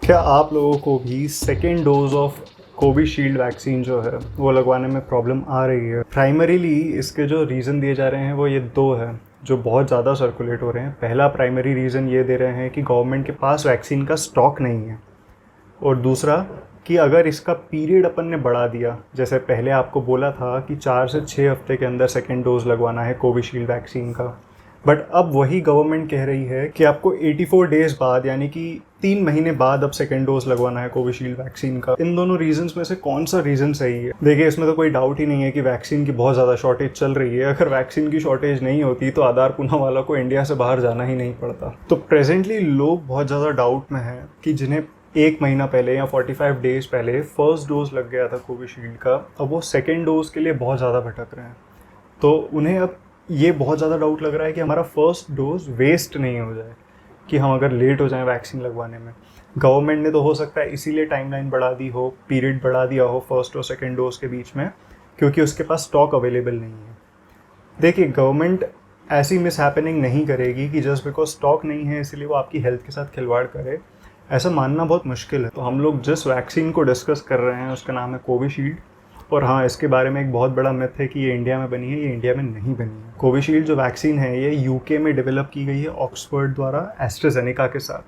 क्या आप लोगों को भी second dose of Covishield vaccine जो है वो लगवाने में प्रॉब्लम आ रही है? प्राइमरीली इसके जो रीज़न दिए जा रहे हैं वो ये दो है जो बहुत ज़्यादा सर्कुलेट हो रहे हैं। पहला प्राइमरी रीज़न ये दे रहे हैं कि गवर्नमेंट के पास वैक्सीन का स्टॉक नहीं है, और दूसरा कि अगर इसका पीरियड अपन ने बढ़ा दिया, जैसे पहले आपको बोला था कि 4 से 6 हफ्ते के अंदर सेकेंड डोज लगवाना है कोविशील्ड वैक्सीन का, बट अब वही गवर्नमेंट कह रही है कि आपको 84 डेज़ बाद यानी कि 3 महीने बाद अब सेकेंड डोज लगवाना है कोविशील्ड वैक्सीन का। इन दोनों रीजंस में से कौन सा रीज़न सही है? देखिए, इसमें तो कोई डाउट ही नहीं है कि वैक्सीन की बहुत ज़्यादा शॉर्टेज चल रही है। अगर वैक्सीन की शॉर्टेज नहीं होती तो आधार पूनावाला को इंडिया से बाहर जाना ही नहीं पड़ता। तो प्रेजेंटली लोग बहुत ज़्यादा डाउट में हैं कि जिन्हें 1 महीना पहले या 45 डेज़ पहले फर्स्ट डोज लग गया था कोविशील्ड का, अब वो सेकेंड डोज के लिए बहुत ज़्यादा भटक रहे हैं। तो उन्हें अब ये बहुत ज़्यादा डाउट लग रहा है कि हमारा फर्स्ट डोज वेस्ट नहीं हो जाए, कि हम अगर लेट हो जाएं वैक्सीन लगवाने में। गवर्नमेंट ने तो हो सकता है इसीलिए टाइमलाइन बढ़ा दी हो, पीरियड बढ़ा दिया हो फर्स्ट और सेकेंड डोज के बीच में, क्योंकि उसके पास स्टॉक अवेलेबल नहीं है। देखिए, गवर्नमेंट ऐसी मिस हैपनिंग नहीं करेगी कि जस्ट बिकॉज स्टॉक नहीं है इसलिए वो आपकी हेल्थ के साथ खिलवाड़ करे। ऐसा मानना बहुत मुश्किल है। तो हम लोग जिस वैक्सीन को डिस्कस कर रहे हैं उसका नाम है कोविशील्ड। और हाँ, इसके बारे में एक बहुत बड़ा मिथ है कि ये इंडिया में बनी है। ये इंडिया में नहीं बनी है। कोविशील्ड जो वैक्सीन है ये यूके में डेवलप की गई है ऑक्सफोर्ड द्वारा एस्ट्राजेनेका के साथ,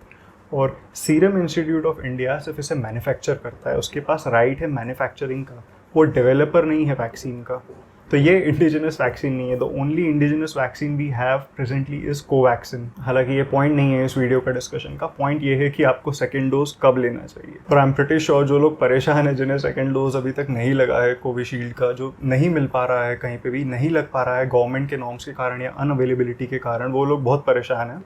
और सीरम इंस्टीट्यूट ऑफ इंडिया सिर्फ इसे मैन्युफैक्चर करता है। उसके पास राइट है मैन्युफैक्चरिंग का, वो डेवलपर नहीं है वैक्सीन का। तो ये इंडिजिनस वैक्सीन नहीं है। The only indigenous vaccine we have presently is Covaxin. हालांकि ये पॉइंट नहीं है इस वीडियो का डिस्कशन का। पॉइंट ये है कि आपको सेकेंड डोज कब लेना चाहिए। और आई एम प्रीटी श्योर जो लोग परेशान है, जिन्हें सेकेंड डोज अभी तक नहीं लगा है कोविशील्ड का, जो नहीं मिल पा रहा है, कहीं पे भी नहीं लग पा रहा है गवर्नमेंट के नॉर्म्स के कारण या अनअवेलेबिलिटी के कारण, वो लोग बहुत परेशान हैं।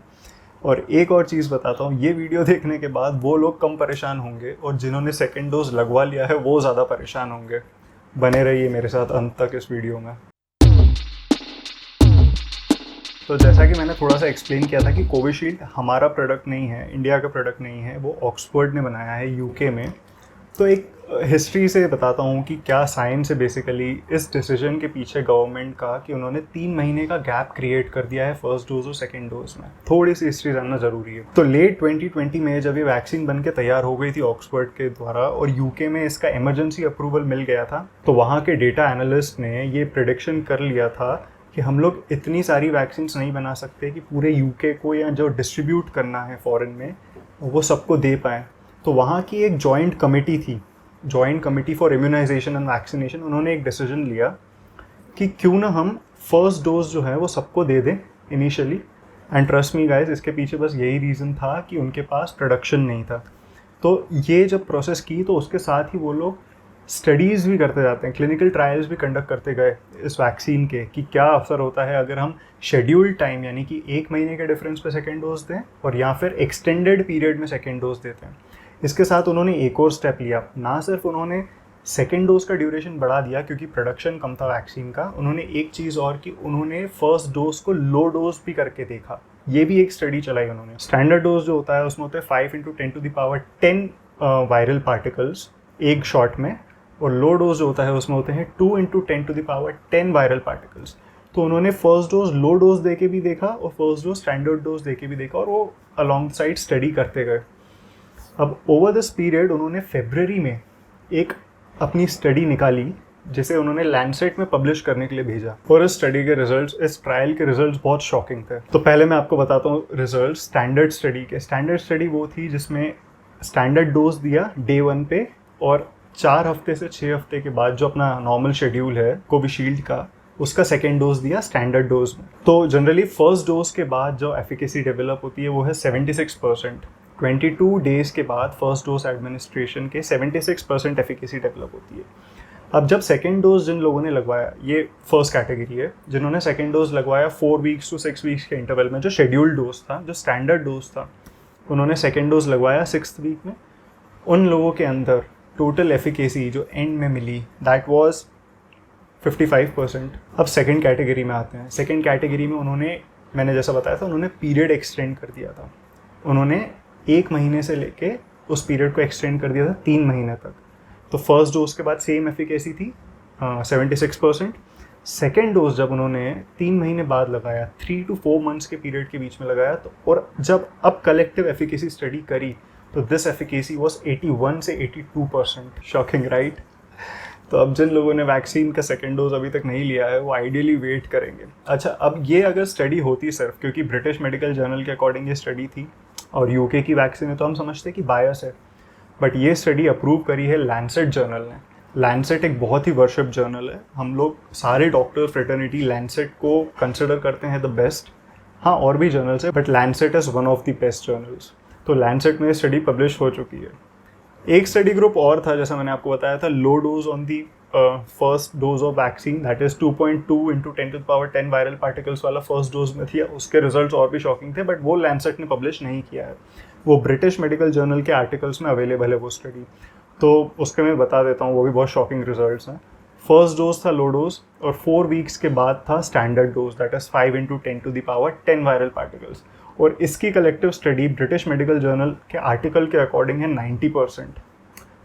और एक और चीज़ बताता हूँ, ये वीडियो देखने के बाद वो लोग कम परेशान होंगे और जिन्होंने सेकेंड डोज लगवा लिया है वो ज़्यादा परेशान होंगे। बने रहिए मेरे साथ अंत तक इस वीडियो में। तो जैसा कि मैंने थोड़ा सा एक्सप्लेन किया था कि कोविशील्ड हमारा प्रोडक्ट नहीं है, इंडिया का प्रोडक्ट नहीं है, वो ऑक्सफोर्ड ने बनाया है यूके में। तो एक हिस्ट्री से बताता हूँ कि क्या साइंस है बेसिकली इस डिसीजन के पीछे गवर्नमेंट का, कि उन्होंने 3 महीने का गैप क्रिएट कर दिया है फर्स्ट डोज और सेकेंड डोज में। थोड़ी सी हिस्ट्री जानना जरूरी है। तो लेट 2020 में जब ये वैक्सीन बन के तैयार हो गई थी ऑक्सफोर्ड के द्वारा और यूके में इसका इमरजेंसी अप्रूवल मिल गया था, तो वहाँ के डेटा एनालिस्ट ने ये प्रिडिक्शन कर लिया था कि हम लोग इतनी सारी वैक्सीन्स नहीं बना सकते कि पूरे यूके को या जो डिस्ट्रीब्यूट करना है फॉरेन में वो सबको दे पाएँ। तो वहाँ की एक जॉइंट कमेटी थी, joint committee for immunisation and vaccination. उन्होंने एक डिसीजन लिया कि क्यों ना हम फर्स्ट डोज जो है वो सबको दे दें initially. And trust me guys, इसके पीछे बस यही रीज़न था कि उनके पास प्रोडक्शन नहीं था। तो ये जब प्रोसेस की तो उसके साथ ही वो लोग स्टडीज़ भी करते जाते हैं, क्लिनिकल ट्रायल्स भी कंडक्ट करते गए इस वैक्सीन के, कि क्या असर होता है अगर हम शेड्यूल्ड टाइम यानी कि 1 महीने के डिफरेंस पे सेकेंड डोज दें और या फिर एक्सटेंडेड पीरियड में सेकेंड डोज देते हैं। इसके साथ उन्होंने एक और स्टेप लिया। ना सिर्फ उन्होंने सेकेंड डोज का ड्यूरेशन बढ़ा दिया क्योंकि प्रोडक्शन कम था वैक्सीन का, उन्होंने एक चीज़ और की, उन्होंने फर्स्ट डोज को लो डोज भी करके देखा। ये भी एक स्टडी चलाई उन्होंने। स्टैंडर्ड डोज जो होता है उसमें होते हैं 5 × 10⁻10 वायरल पार्टिकल्स एक शॉट में, और लो डोज जो होता है उसमें होते हैं 2 × 10⁻10 वायरल पार्टिकल्स। तो उन्होंने फर्स्ट डोज लो डोज दे के भी देखा और फर्स्ट डोज स्टैंडर्ड डोज दे के भी देखा, और वो अलॉन्ग साइड स्टडी करते गए। अब ओवर दिस पीरियड उन्होंने फरवरी में एक अपनी स्टडी निकाली जिसे उन्होंने लैंडसेट में पब्लिश करने के लिए भेजा। और इस स्टडी के रिजल्ट्स, इस ट्रायल के रिजल्ट्स बहुत शॉकिंग थे। तो पहले मैं आपको बताता हूँ रिजल्ट्स स्टैंडर्ड स्टडी के। स्टैंडर्ड स्टडी वो थी जिसमें स्टैंडर्ड डोज दिया डे 1 पे, और 4 हफ्ते से 6 हफ्ते के बाद जो अपना नॉर्मल शेड्यूल है कोविशील्ड का, उसका सेकेंड डोज दिया स्टैंडर्ड डोज में। तो जनरली फर्स्ट डोज के बाद जो एफिकेसी डेवलप होती है वो है 76%। 22 डेज़ के बाद फर्स्ट डोज एडमिनिस्ट्रेशन के 76% एफिकेसी डेवलप होती है। अब जब सेकेंड डोज जिन लोगों ने लगवाया, ये फर्स्ट कैटेगरी है, जिन्होंने सेकेंड डोज लगवाया 4 वीक्स टू 6 वीक्स के इंटरवल में, जो शेड्यूल्ड डोज था, जो स्टैंडर्ड डोज था, उन्होंने सेकेंड डोज लगवाया 6th वीक में। उन लोगों के अंदर टोटल एफिकेसी जो एंड में मिली दैट वाज 55%। अब सेकेंड कैटेगरी में आते हैं। सेकेंड कैटेगरी में उन्होंने, मैंने जैसा बताया था, उन्होंने पीरियड एक्सटेंड कर दिया था। उन्होंने 1 महीने से लेके उस पीरियड को एक्सटेंड कर दिया था 3 महीने तक। तो फर्स्ट डोज के बाद सेम एफिकेसी थी 76%। सेकेंड डोज जब उन्होंने 3 महीने बाद लगाया, 3 to 4 मंथ्स के पीरियड के बीच में लगाया, तो और जब अब कलेक्टिव एफिकेसी स्टडी करी तो दिस एफिकेसी वॉज 81 से 82%। Shocking right. तो अब जिन लोगों ने वैक्सीन का सेकेंड डोज अभी तक नहीं लिया है वो आइडियली वेट करेंगे। अच्छा, अब ये अगर स्टडी होती सिर्फ क्योंकि ब्रिटिश मेडिकल जर्नल के अकॉर्डिंग ये स्टडी थी और यूके की वैक्सीन है तो हम समझते हैं कि बायस है, बट ये स्टडी अप्रूव करी है लैंसेट जर्नल ने। लैंसेट एक बहुत ही वर्शिप जर्नल है, हम लोग सारे डॉक्टर फ्रेटर्निटी लैंसेट को कंसिडर करते हैं द बेस्ट। हाँ, और भी जर्नल्स है but Lancet is one of the best journals. तो लैंसेट में स्टडी पब्लिश हो चुकी है। एक स्टडी ग्रुप और था, जैसा मैंने आपको बताया था, low dose on the first dose of vaccine, that is 2.2 into 10⁻10 viral particles वाला फर्स्ट डोज में थी। उसके रिजल्ट्स और भी शॉकिंग थे, बट वो लैंसेट ने पब्लिश नहीं किया है, वो ब्रिटिश मेडिकल जर्नल के आर्टिकल्स में अवेलेबल है वो स्टडी। तो उसके मैं बता देता हूँ, वो भी बहुत शॉकिंग रिजल्ट्स हैं। फर्स्ट डोज था लो डोज और 4 वीक्स के बाद था standard dose, that is 5 into 10⁻10 viral particles. और इसकी collective study British medical journal के आर्टिकल के अकॉर्डिंग है 90%।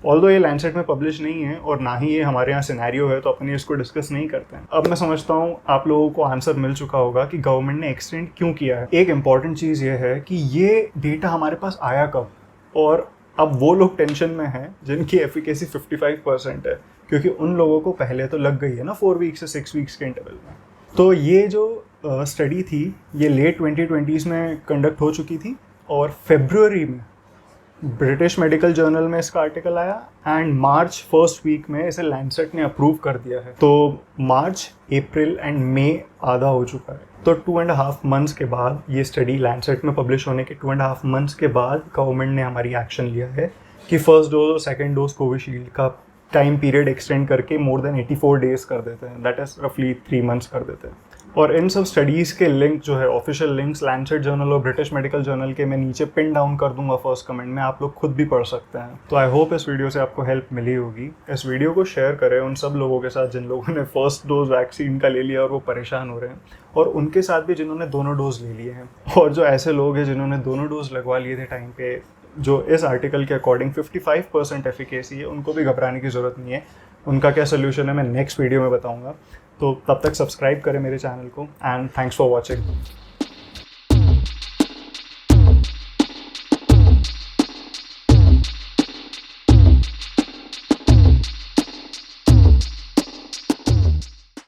ऑल्दो ये लैंसेट में पब्लिश नहीं है और ना ही ये हमारे यहाँ सिनेरियो है, तो अपन इसको डिस्कस नहीं करते हैं। अब मैं समझता हूँ आप लोगों को आंसर मिल चुका होगा कि गवर्नमेंट ने एक्सटेंड क्यों किया है। एक इंपॉर्टेंट चीज़ ये है कि ये डेटा हमारे पास आया कब, और अब वो लोग टेंशन में हैं जिनकी एफिकेसी 55% है, क्योंकि उन लोगों को पहले तो लग गई है ना 4 वीक्स से 6 वीक्स के इंटरवल में। तो ये जो स्टडी थी ये लेट 2020s में कंडक्ट हो चुकी थी और फरवरी में ब्रिटिश मेडिकल जर्नल में इसका आर्टिकल आया एंड मार्च फर्स्ट वीक में इसे लैंसेट ने अप्रूव कर दिया है। तो मार्च, अप्रैल एंड मई आधा हो चुका है। तो 2.5 मंथ्स के बाद ये स्टडी लैंसेट में पब्लिश होने के 2.5 मंथ्स के बाद गवर्नमेंट ने हमारी एक्शन लिया है कि फर्स्ट डोज और सेकेंड डोज कोविशील्ड का टाइम पीरियड एक्सटेंड करके मोर देन 84 डेज कर देते हैं, दैट इज रफली 3 मंथ्स कर देते हैं। और इन सब स्टडीज़ के लिंक जो है, ऑफिशियल लिंक्स लैंसेट जर्नल और ब्रिटिश मेडिकल जर्नल के, मैं नीचे पिन डाउन कर दूंगा फर्स्ट कमेंट में, आप लोग खुद भी पढ़ सकते हैं। तो आई होप इस वीडियो से आपको हेल्प मिली होगी। इस वीडियो को शेयर करें उन सब लोगों के साथ जिन लोगों ने फर्स्ट डोज वैक्सीन का ले लिया और वो परेशान हो रहे हैं, और उनके साथ भी जिन्होंने दोनों डोज ले लिए हैं, और जो ऐसे लोग हैं जिन्होंने दोनों डोज लगवा लिए थे टाइम पे, जो इस आर्टिकल के अकॉर्डिंग 55% एफिकेसी है, उनको भी घबराने की ज़रूरत नहीं है। उनका क्या सोल्यूशन है मैं नेक्स्ट वीडियो में बताऊंगा। तो तब तक सब्सक्राइब करें मेरे चैनल को एंड थैंक्स फॉर वॉचिंग।